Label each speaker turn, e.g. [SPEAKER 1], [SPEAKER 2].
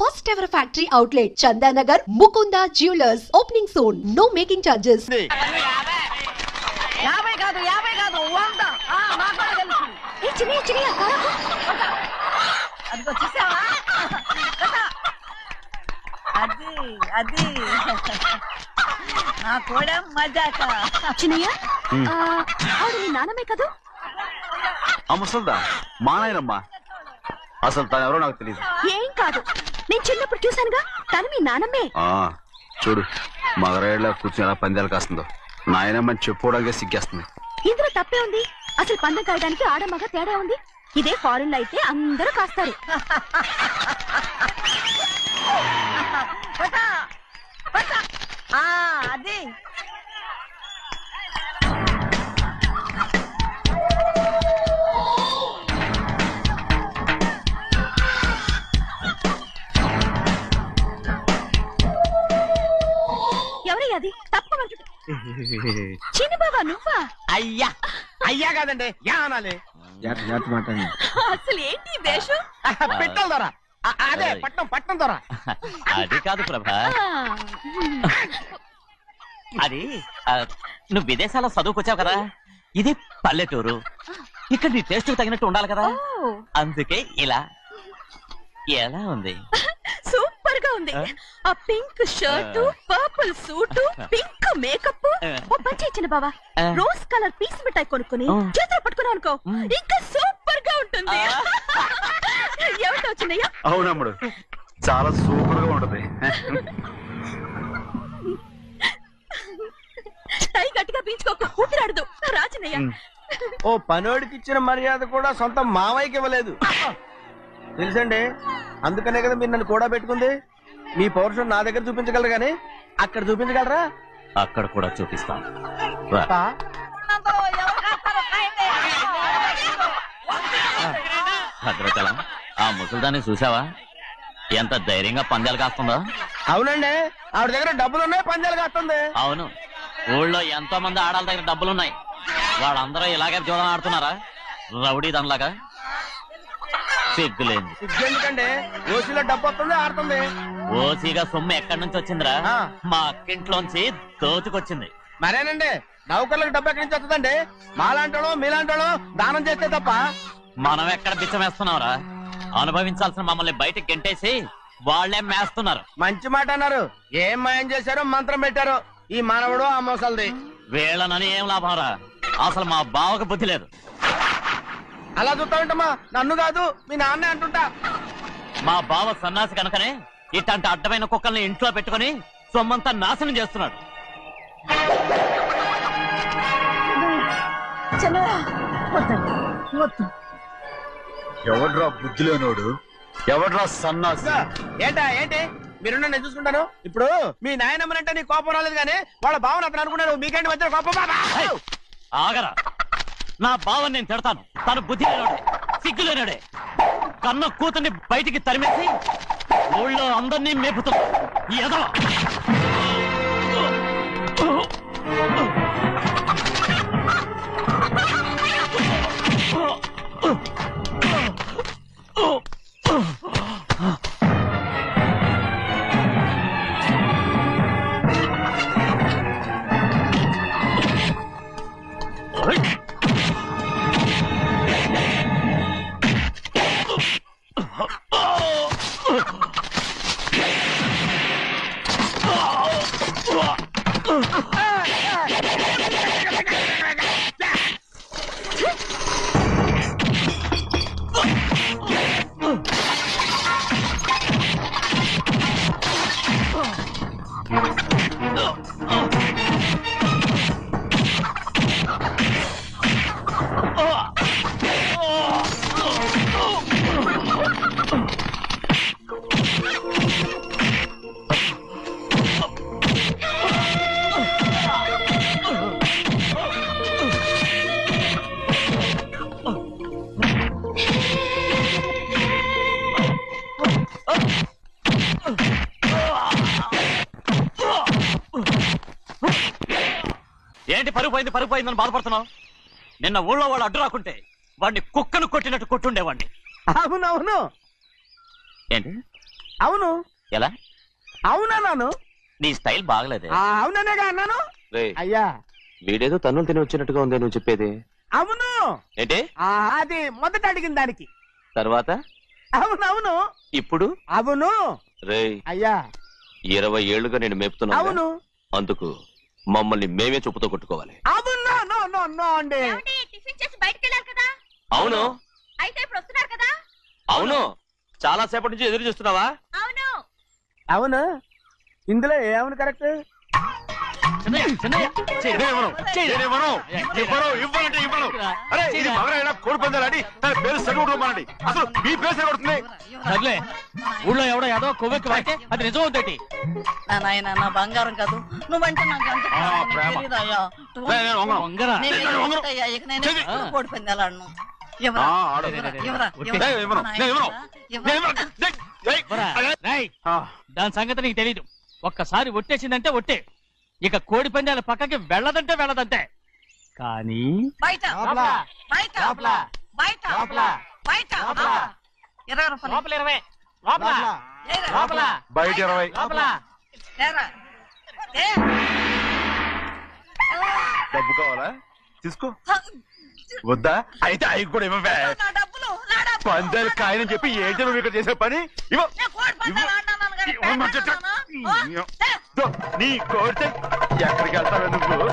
[SPEAKER 1] first ever factory outlet, Chandanagar, Mukunda Jewelers, opening soon. No making charges.
[SPEAKER 2] అది నా కూడా మజాక
[SPEAKER 3] చిన్నయ్య ఆవిడ నీ నాన్నమే కదా?
[SPEAKER 4] ముసల్దా మా నాయనమ్మా, అసలు తను ఎవరో నాకు తెలియదు.
[SPEAKER 3] ఏం కాదు, నేను చిన్నప్పుడు చూశానుగా, తను మీ నాన్నమ్మే.
[SPEAKER 4] చూడు మగరాయిలా కూర్చొని ఎలా పందాలు కాస్తుందో, నాయనమ్మని చెప్పుకోవడానికి సిగ్గేస్తుంది.
[SPEAKER 3] ఇందులో తప్పే ఉంది? అసలు పందెం కాయడానికి ఆడమగ తేడా ఉంది. ఇదే ఫారెన్ లో అయితే అందరూ కాస్తారు.
[SPEAKER 2] అది
[SPEAKER 3] ఎవరయ్యా అది? తప్పమంటు చిన్న బాబా నువ్వా?
[SPEAKER 5] అయ్యా అయ్యా కాదండి యా అనాలి.
[SPEAKER 3] అసలు ఏంటి వేషం?
[SPEAKER 5] పెట్టాలి దొర, అదే పట్నం దొర.
[SPEAKER 6] అది కాదు ప్రభా, అది నువ్వు విదేశాల్లో చదువుకొచ్చావు కదా, ఇది పల్లెటూరు, ఇక్కడ నీ టేస్ట్ తగినట్టు ఉండాలి కదా, అందుకే ఇలా. ఎలా ఉంది?
[SPEAKER 3] సూపర్ గా ఉంది. ఆ pink shirt, purple suit, pink makeup. ఓ పని ఇచ్చిన బావా, రోజ్ కలర్ పీస్ మిఠాయి కొనుక్కుని చేతులు పట్టుకున్నావు అనుకో, ఇంకా సూపర్ గా ఉంటుంది. ఎవరితో వచ్చిందయ్యా?
[SPEAKER 4] అవునమ్ముడు, చాలా సూపర్ గా ఉంటది.
[SPEAKER 3] టై గట్టిగా పీంచుకోక ఊపిరాడదు రాజనయ్య.
[SPEAKER 5] ఓ పనోడికి ఇచ్చిన మర్యాద కూడా సొంత మావయ్యకి ఇవ్వలేదు తెలుసండి. అందుకనే కదా మీరు నన్ను కూడా పెట్టుకుంది. మీ పౌరుషం నా దగ్గర చూపించగలరు గానీ అక్కడ చూపించగలరా?
[SPEAKER 6] అక్కడ కూడా చూపిస్తాను. భద్రచలం, ఆ ముసల్దాన్ని చూసావా? ఎంత ధైర్యంగా పందాలు కాస్తుందో.
[SPEAKER 5] అవునండి, ఆవిడ దగ్గర డబ్బులు ఉన్నాయి, పందాలు కాస్తుంది.
[SPEAKER 6] అవును, ఊళ్ళో ఎంతో మంది ఆడాళ్ళ దగ్గర డబ్బులున్నాయి, వాళ్ళందరూ ఇలాగే జోదం ఆడుతున్నారా రౌడీ దానిలాగా? సిగ్గులేదు.
[SPEAKER 5] ఎందుకండి ఓసీలో డబ్బు వస్తుంది, ఆడుతుంది.
[SPEAKER 6] ఓసీగా సొమ్ము ఎక్కడి నుంచి వచ్చిందిరా? మా అక్కింట్లోంచి దోచుకొచ్చింది.
[SPEAKER 5] మరేనండి, నౌకర్లకు డబ్బు ఎక్కడి నుంచి వస్తుందండి? మాలాంటోళ్ళు మీలాంటోళ్ళు దానం చేస్తే తప్ప.
[SPEAKER 6] మనం ఎక్కడ బిచ్చమేస్తున్నావురా? అనుభవించాల్సిన మమ్మల్ని బయటికి గెంటేసి వాళ్లే మేస్తున్నారు.
[SPEAKER 5] మంచి మాట అన్నారు. ఏం మాయం చేశారో, మంత్రం పెట్టారో ఈ మానవుడు ఆ మోసల్ది.
[SPEAKER 6] వీళ్ళనని ఏం లాభం రా? అసలు మా బావకు బుద్ధి లేదు.
[SPEAKER 5] అలా చూస్తా ఉంటామా? నన్ను కాదు మీ నాన్నే అంటుంటా.
[SPEAKER 6] మా బావ సన్నాసి కనుకనే ఇట్లాంటి అడ్డమైన కుక్కల్ని ఇంట్లో పెట్టుకుని సొమ్మంతా నాశనం చేస్తున్నాడు.
[SPEAKER 4] ఎవడ్రా బుద్ధిలోనోడు, ఎవడ్రా సన్నాసి?
[SPEAKER 5] ఏంటి మీరు నేను చూసుకుంటాను. ఇప్పుడు మీ నాయనమ్మనంటే నీ కోపం రాలేదు కానీ వాళ్ళ భావన అతను అనుకున్నాడు. మీకేంటి మధ్య కోపం?
[SPEAKER 6] ఆగరా, నా బావని నేను తిడతాను. తను బుద్ధి లేనాడే, సిగ్గు లేనాడే, కన్న కూతుర్ని బయటికి తరిమేసి ఊళ్ళో అందరినీ మేపుతున్నా. ఎదవ ఏంటి పరుగు పోయిందని బాధపడుతున్నావు? నిన్న ఊళ్ళో వాళ్ళు అడ్డు రాకుంటే వాడిని కుక్కను కొట్టినట్టు కొట్టుండేవాడిని.
[SPEAKER 5] అవునవును.
[SPEAKER 6] ఏంటి
[SPEAKER 5] అవును.
[SPEAKER 6] ఎలా?
[SPEAKER 5] అవునన్నాను.
[SPEAKER 6] నీ స్టైల్ బాగలేదే.
[SPEAKER 5] అవుననేగా అన్నాను.
[SPEAKER 2] రేయ్,
[SPEAKER 5] అయ్యా
[SPEAKER 2] వీడేదో తన్నులు తిని వచ్చినట్టుగా ఉంది నువ్వు చెప్పేది.
[SPEAKER 5] అవును.
[SPEAKER 2] ఏంటి?
[SPEAKER 5] అది మొదట అడిగిన దానికి.
[SPEAKER 2] తర్వాత
[SPEAKER 5] అవునవును.
[SPEAKER 2] ఇప్పుడు
[SPEAKER 5] అవును.
[SPEAKER 2] రేయ్,
[SPEAKER 5] అయ్యా
[SPEAKER 2] 20 ఏళ్లుగా నేను మేపుతున్నా.
[SPEAKER 5] అవును.
[SPEAKER 2] అందుకు మమ్మల్ని మేమే చెప్పుతో కొట్టుకోవాలి.
[SPEAKER 5] అవును. నో నో నో అండి.
[SPEAKER 3] టిఫిన్ చేసి బయటకు వెళ్ళారు కదా.
[SPEAKER 2] అవును.
[SPEAKER 3] అయితే ఇప్పుడు వస్తున్నారు కదా.
[SPEAKER 2] అవును. చాలా సేపటి నుంచి ఎదురు చూస్తున్నావా?
[SPEAKER 3] అవును.
[SPEAKER 5] అవును. ఇందులో ఏమని కరెక్ట్?
[SPEAKER 6] చిన్నయ్య, చిన్నయ్య, సర్లే, ఊళ్ళో ఎవడో ఏదో కొవ్వెక్కి వాడితే అది నిజం అవుతాయి.
[SPEAKER 7] నాయన నా బంగారం కాదు నువ్వంటే నాకు అంత
[SPEAKER 4] ప్రేమ.
[SPEAKER 7] తెలీదయ్యా.
[SPEAKER 6] వంగరా.
[SPEAKER 7] నేను వెళ్ళిపోతాయ్యా, ఇక నేను ఎప్పుడు కోడి పందాలాడను. ఎవరా? ఎవరా?
[SPEAKER 6] రేయ్, దాని సంగతి నీకు తెలీదు. ఒక్కసారి ఒట్టేసిందంటే ఒట్టే. ఇక కోడి పందాల పక్కకి వెళ్ళదంటే వెళ్ళదంటే. కానీ
[SPEAKER 7] బయట బయట బయట బయట 20 రూపాయలు.
[SPEAKER 6] లోపల 20, లోపల
[SPEAKER 7] ఏరా?
[SPEAKER 6] లోపల
[SPEAKER 4] బయట 20.
[SPEAKER 6] లోపల.
[SPEAKER 7] ఏరా? ఏ?
[SPEAKER 4] డబ్బు కావాలా? తీసుకో. వద్దా? అయితే అవి కూడా ఇవ్వవే.
[SPEAKER 7] నా డబ్బులు, నా డబ్బులు.
[SPEAKER 4] పందాలు కాయని చెప్పి ఏంటి నువ్వు ఇక్కడ చేసే పని? ఇవ్వ.
[SPEAKER 7] నేను కోడి పందాలు ఆడినాను కానీ
[SPEAKER 4] ఇవ్వమంటే
[SPEAKER 7] పెట్టాను.
[SPEAKER 4] నీ కోరితే ఎక్కడికి వెళ్తావు నువ్వు?